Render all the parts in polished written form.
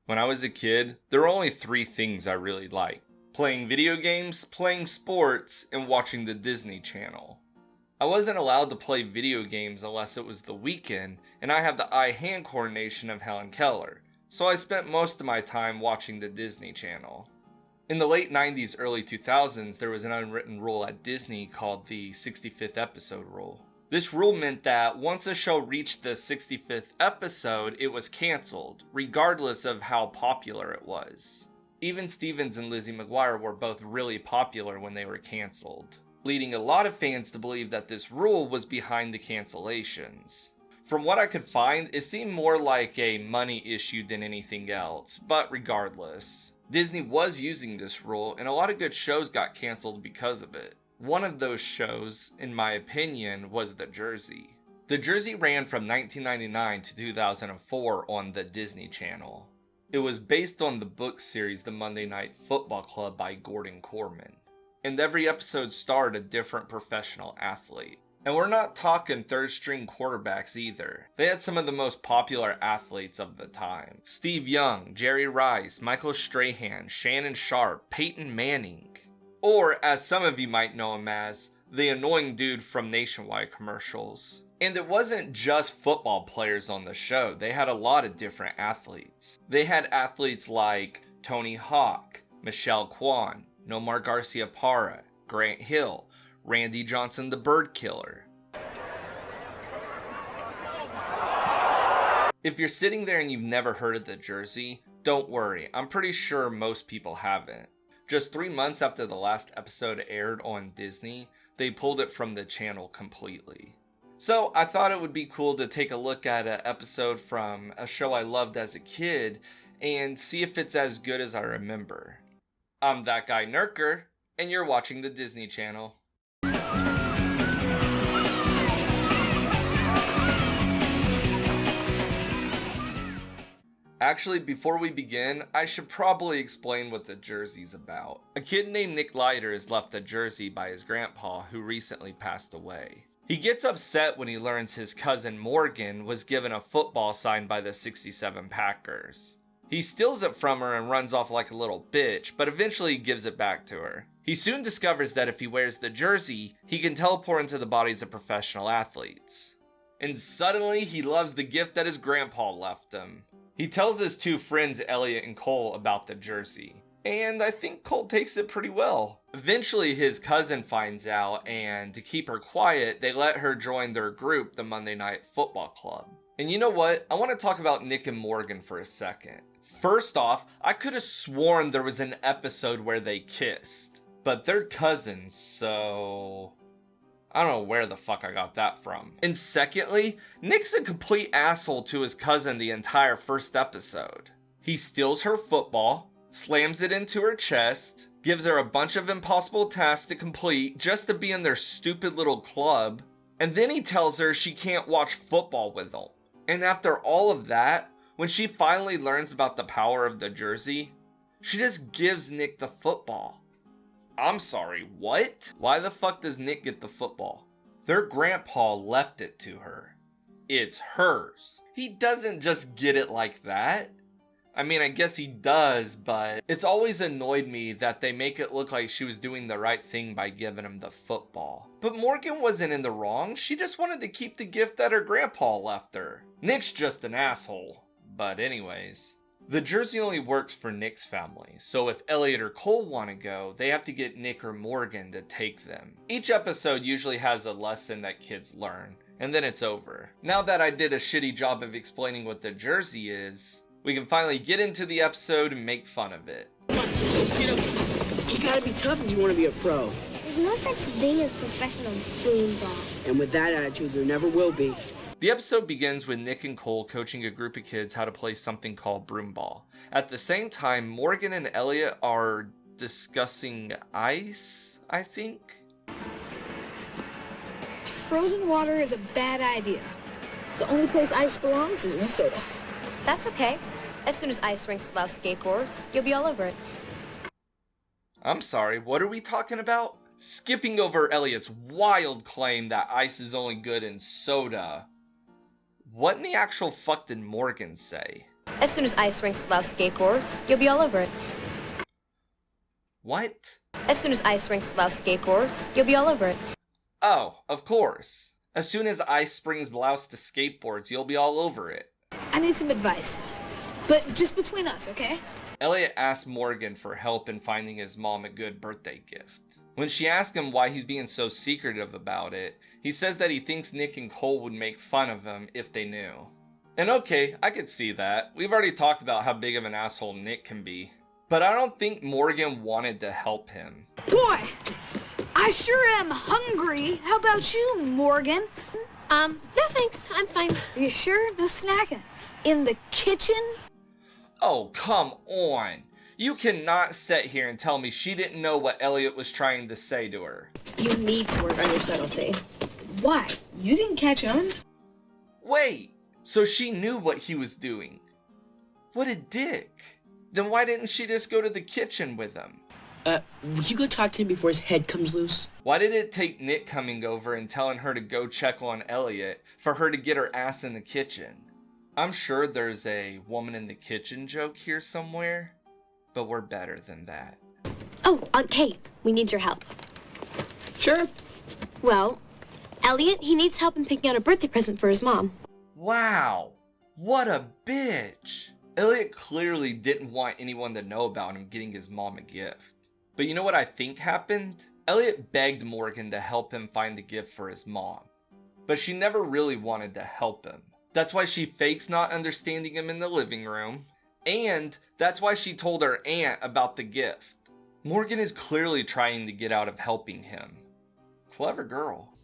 When I was a kid, there were only 3 things I really liked: playing video games, playing sports, and watching the Disney Channel. I wasn't allowed to play video games unless it was the weekend, and I have the eye-hand coordination of Helen Keller, so I spent most of my time watching the Disney Channel. In the late 90s, early 2000s, there was an unwritten rule at Disney called the 65th episode rule. This rule meant that once a show reached the 65th episode, it was canceled, regardless of how popular it was. Even Stevens and Lizzie McGuire were both really popular when they were canceled, leading a lot of fans to believe that this rule was behind the cancellations. From what I could find, it seemed more like a money issue than anything else, but regardless, Disney was using this rule and a lot of good shows got canceled because of it. One of those shows, in my opinion, was The Jersey. The Jersey ran from 1999 to 2004 on the Disney Channel. It was based on the book series The Monday Night Football Club by Gordon Corman, and every episode starred a different professional athlete. And we're not talking third-string quarterbacks either. They had some of the most popular athletes of the time: Steve Young, Jerry Rice, Michael Strahan, Shannon Sharpe, Peyton Manning. Or, as some of you might know him as, the annoying dude from Nationwide commercials. And it wasn't just football players on the show, they had a lot of different athletes. They had athletes like Tony Hawk, Michelle Kwan, Nomar Garcia-Parra, Grant Hill, Randy Johnson the Bird Killer. If you're sitting there and you've never heard of The Jersey, don't worry, I'm pretty sure most people haven't. Just 3 months after the last episode aired on Disney, they pulled it from the channel completely. So I thought it would be cool to take a look at an episode from a show I loved as a kid and see if it's as good as I remember. I'm thatguynurker, and you're watching the Disney Channel. Actually, before we begin, I should probably explain what The Jersey's about. A kid named Nick Leiter is left the Jersey by his grandpa, who recently passed away. He gets upset when he learns his cousin Morgan was given a football signed by the '67 Packers. He steals it from her and runs off like a little bitch, but eventually gives it back to her. He soon discovers that if he wears the jersey, he can teleport into the bodies of professional athletes. And suddenly, he loves the gift that his grandpa left him. He tells his 2 friends, Elliot and Cole, about the jersey, and I think Cole takes it pretty well. Eventually, his cousin finds out, and to keep her quiet, they let her join their group, the Monday Night Football Club. And you know what? I want to talk about Nick and Morgan for a second. First off, I could have sworn there was an episode where they kissed, but they're cousins, so I don't know where the fuck I got that from. And secondly, Nick's a complete asshole to his cousin the entire first episode. He steals her football, slams it into her chest, gives her a bunch of impossible tasks to complete just to be in their stupid little club, and then he tells her she can't watch football with him. And after all of that, when she finally learns about the power of the jersey, she just gives Nick the football. I'm sorry, what? Why the fuck does Nick get the football? Their grandpa left it to her. It's hers. He doesn't just get it like that. I mean, I guess he does, but it's always annoyed me that they make it look like she was doing the right thing by giving him the football. But Morgan wasn't in the wrong. She just wanted to keep the gift that her grandpa left her. Nick's just an asshole. But anyways, the jersey only works for Nick's family, so if Elliot or Cole want to go, they have to get Nick or Morgan to take them. Each episode usually has a lesson that kids learn, and then it's over. Now that I did a shitty job of explaining what the jersey is, we can finally get into the episode and make fun of it. Come on, get up. You gotta be tough if you want to be a pro. There's no such thing as professional broomball. And with that attitude, there never will be. The episode begins with Nick and Cole coaching a group of kids how to play something called broomball. At the same time, Morgan and Elliot are discussing ice, I think? Frozen water is a bad idea. The only place ice belongs is in a soda. That's okay. As soon as ice rinks allow skateboards, you'll be all over it. I'm sorry, what are we talking about? Skipping over Elliot's wild claim that ice is only good in soda. What in the actual fuck did Morgan say? As soon as ice rinks allow skateboards, you'll be all over it. What? As soon as ice rinks allow skateboards, you'll be all over it. Oh, of course. As soon as Ice Springs allows to skateboards, you'll be all over it. I need some advice. But just between us, okay? Elliot asks Morgan for help in finding his mom a good birthday gift. When she asks him why he's being so secretive about it, he says that he thinks Nick and Cole would make fun of him if they knew. And okay, I could see that. We've already talked about how big of an asshole Nick can be. But I don't think Morgan wanted to help him. Boy, I sure am hungry. How about you, Morgan? No thanks, I'm fine. Are you sure? No snacking? In the kitchen? Oh, come on. You cannot sit here and tell me she didn't know what Elliot was trying to say to her. You need to work on your subtlety. Why? You didn't catch on? Wait, so she knew what he was doing. What a dick. Then why didn't she just go to the kitchen with him? Would you go talk to him before his head comes loose? Why did it take Nick coming over and telling her to go check on Elliot for her to get her ass in the kitchen? I'm sure there's a woman in the kitchen joke here somewhere, but we're better than that. Oh, Kate, we need your help. Sure. Well, Elliot, he needs help in picking out a birthday present for his mom. Wow, what a bitch. Elliot clearly didn't want anyone to know about him getting his mom a gift. But you know what I think happened? Elliot begged Morgan to help him find the gift for his mom. But she never really wanted to help him. That's why she fakes not understanding him in the living room. And that's why she told her aunt about the gift. Morgan is clearly trying to get out of helping him. Clever girl.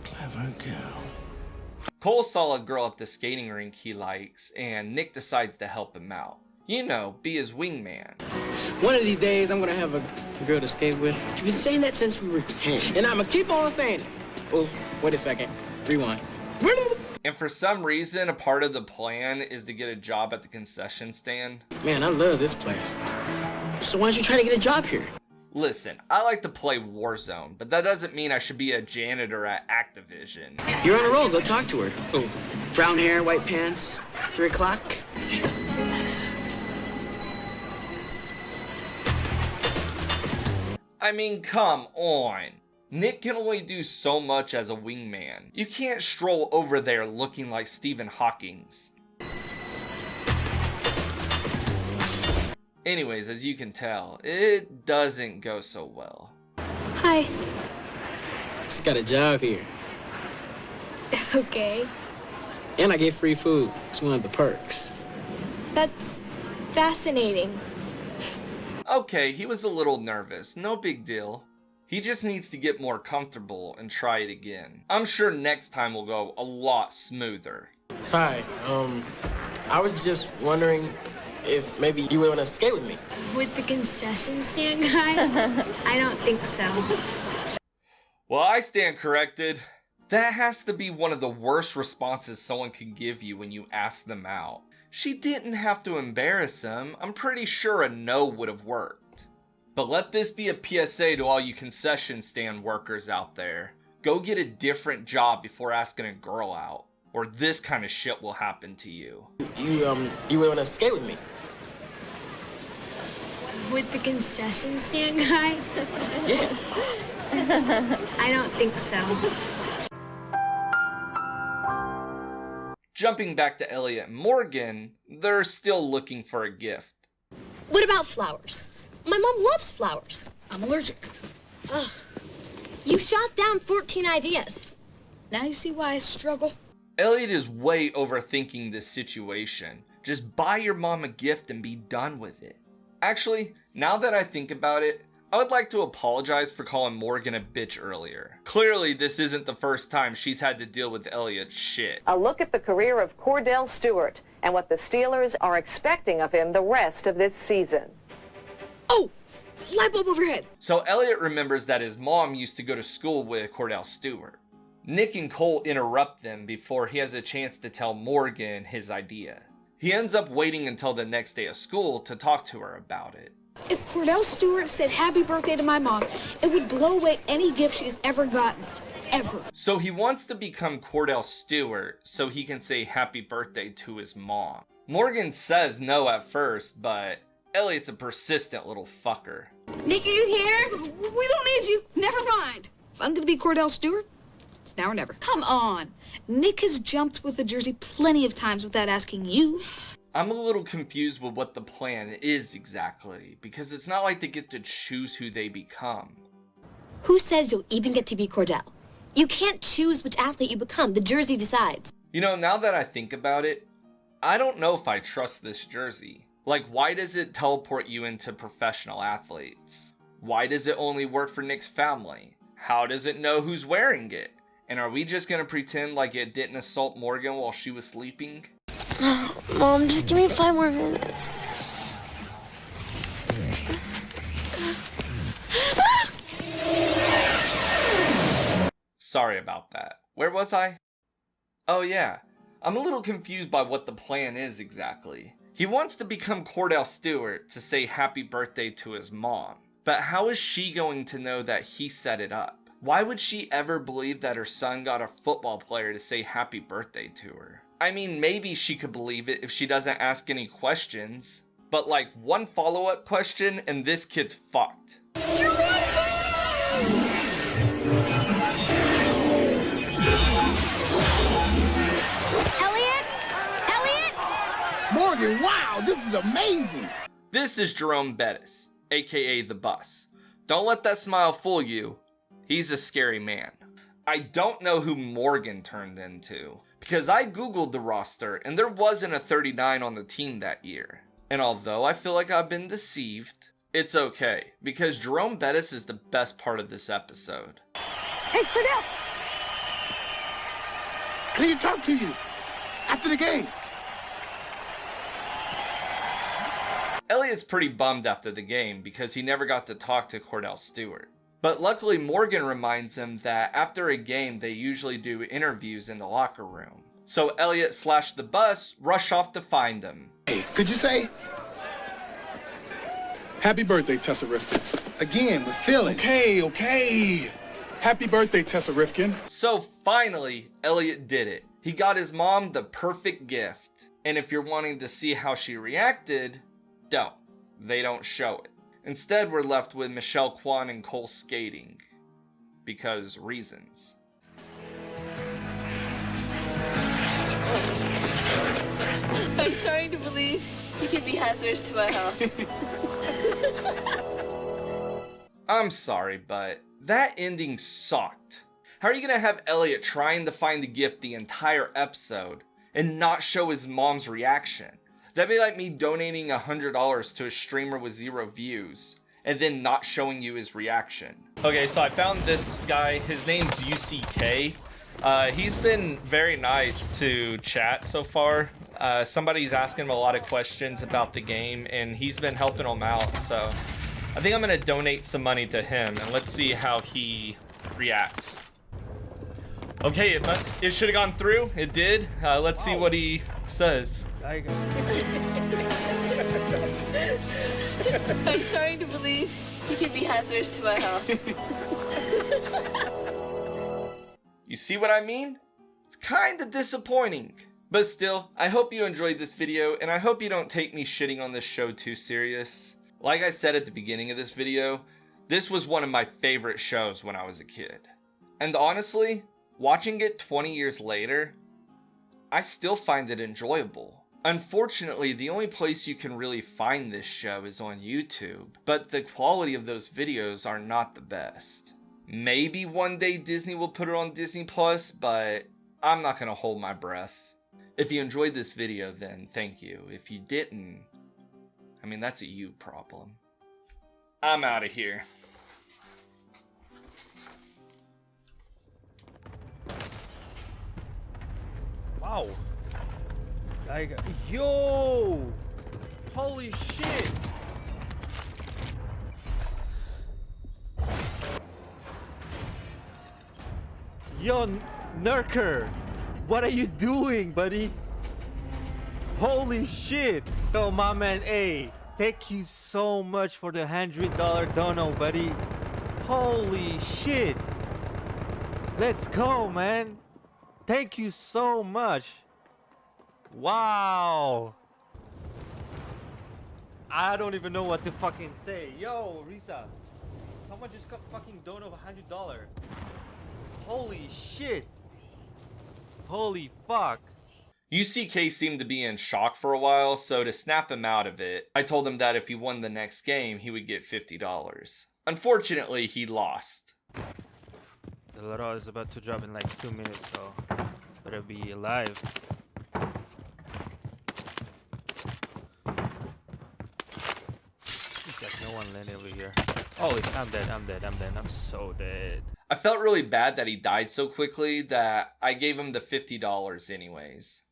Clever girl. Cole saw a girl at the skating rink he likes, and Nick decides to help him out. You know, be his wingman. One of these days, I'm gonna have a girl to skate with. You've been saying that since we were 10. And I'm gonna keep on saying it. Oh, wait a second. Rewind. And for some reason, a part of the plan is to get a job at the concession stand. Man, I love this place. So why don't you try to get a job here? Listen, I like to play Warzone, but that doesn't mean I should be a janitor at Activision. You're on a roll. Go talk to her. Oh, brown hair, white pants, 3 o'clock. I mean, come on. Nick can only do so much as a wingman. You can't stroll over there looking like Stephen Hawking's. Anyways, as you can tell, it doesn't go so well. Hi. Just got a job here. Okay. And I get free food. It's one of the perks. That's fascinating. Okay, he was a little nervous, no big deal. He just needs to get more comfortable and try it again. I'm sure next time will go a lot smoother. Hi, I was just wondering if maybe you would want to skate with me. With the concession stand guy? I don't think so. Well, I stand corrected. That has to be one of the worst responses someone can give you when you ask them out. She didn't have to embarrass him. I'm pretty sure a no would have worked. But let this be a PSA to all you concession stand workers out there. Go get a different job before asking a girl out, or this kind of shit will happen to you. You would want to skate with me? With the concession stand guy? Yeah. I don't think so. Jumping back to Elliot and Morgan, they're still looking for a gift. What about flowers? My mom loves flowers. I'm allergic. Ugh. You shot down 14 ideas. Now you see why I struggle? Elliot is way overthinking this situation. Just buy your mom a gift and be done with it. Actually, now that I think about it, I would like to apologize for calling Morgan a bitch earlier. Clearly, this isn't the first time she's had to deal with Elliot's shit. A look at the career of Cordell Stewart and what the Steelers are expecting of him the rest of this season. Oh, light bulb overhead. So Elliot remembers that his mom used to go to school with Cordell Stewart. Nick and Cole interrupt them before he has a chance to tell Morgan his idea. He ends up waiting until the next day of school to talk to her about it. If Cordell Stewart said happy birthday to my mom, it would blow away any gift she's ever gotten. ever. So he wants to become Cordell Stewart so he can say happy birthday to his mom. Morgan says no at first, but Elliot's a persistent little fucker. Nick, are you here? We don't need you. Never mind. If I'm gonna be Cordell Stewart, it's now or never. Come on. Nick has jumped with the jersey plenty of times without asking you. I'm a little confused with what the plan is exactly, because it's not like they get to choose who they become. Who says you'll even get to be Cordell? You can't choose which athlete you become. The jersey decides. You know, now that I think about it, I don't know if I trust this jersey. Like, why does it teleport you into professional athletes? Why does it only work for Nick's family? How does it know who's wearing it? And are we just gonna pretend like it didn't assault Morgan while she was sleeping? Mom, just give me 5 more minutes. Sorry about that. Where was I? Oh yeah, I'm a little confused by what the plan is exactly. He wants to become Cordell Stewart to say happy birthday to his mom. But how is she going to know that he set it up? Why would she ever believe that her son got a football player to say happy birthday to her? I mean, maybe she could believe it if she doesn't ask any questions. But like, one follow-up question and this kid's fucked. Morgan, wow, this is amazing. This is Jerome Bettis, aka The Bus. Don't let that smile fool you. He's a scary man. I don't know who Morgan turned into, because I googled the roster and there wasn't a 39 on the team that year. And although I feel like I've been deceived, it's okay, because Jerome Bettis is the best part of this episode. Hey, Cordell. I need to talk to you after the game. Elliot's pretty bummed after the game because he never got to talk to Cordell Stewart. But luckily Morgan reminds him that after a game they usually do interviews in the locker room. So Elliot / the bus rush off to find him. Hey, could you say Happy birthday, Tessa Rifkin. again with feeling? Okay. Happy birthday, Tessa Rifkin. So finally, Elliot did it. He got his mom the perfect gift. And if you're wanting to see how she reacted, don't. They don't show it. Instead, we're left with Michelle Kwan and Cole skating. Because reasons. I'm starting to believe he can be hazardous to our health. I'm sorry, but that ending sucked. How are you gonna have Elliot trying to find the gift the entire episode and not show his mom's reaction? That'd be like me donating $100 to a streamer with 0 views and then not showing you his reaction. Okay, so I found this guy. His name's UCK. He's been very nice to chat so far. Somebody's asking him a lot of questions about the game and he's been helping him out. So I think I'm gonna donate some money to him and let's see how he reacts. Okay, it should have gone through. It did. Let's see what he says. I'm starting to believe he can be hazardous to our health. You see what I mean? It's kinda disappointing. But still, I hope you enjoyed this video and I hope you don't take me shitting on this show too serious. Like I said at the beginning of this video, this was one of my favorite shows when I was a kid. And honestly, watching it 20 years later, I still find it enjoyable. Unfortunately, the only place you can really find this show is on YouTube, but the quality of those videos are not the best. Maybe one day Disney will put it on Disney Plus, but I'm not gonna hold my breath. If you enjoyed this video, then thank you. If you didn't, I mean, that's a you problem. I'm out of here. Wow. Yo! Holy shit! Yo, Nurker! What are you doing, buddy? Holy shit! Yo, my man, hey, thank you so much for the $100 dono, buddy. Holy shit! Let's go, man. Thank you so much. Wow. I don't even know what to fucking say. Yo, Risa. Someone just got fucking donut $100. Holy shit. Holy fuck. UCK seemed to be in shock for a while, so to snap him out of it, I told him that if he won the next game, he would get $50. Unfortunately, he lost. The lotto is about to drop in like 2 minutes, so better be alive. There's no one landing over here. Holy, I'm dead, I'm so dead. I felt really bad that he died so quickly that I gave him the $50 anyways.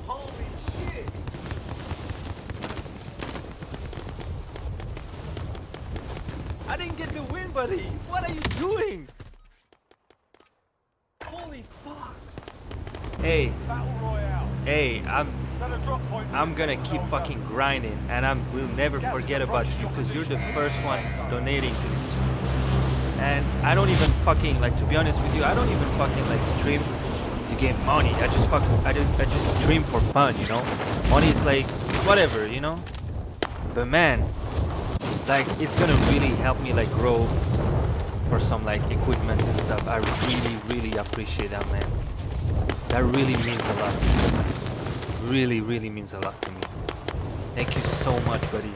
Holy shit! I didn't get the win, buddy! What are you doing? Holy fuck! Hey, I'm gonna keep fucking grinding, and will never forget about you because you're the first one donating to this channel. And I don't even fucking, like, to be honest with you, I don't even fucking like stream to get money. I just stream for fun, you know. Money is like whatever, you know. But man, like, it's gonna really help me like grow for some like equipment and stuff. I really appreciate that, man. That really means a lot to me. Really means a lot to me. Thank you so much, buddy.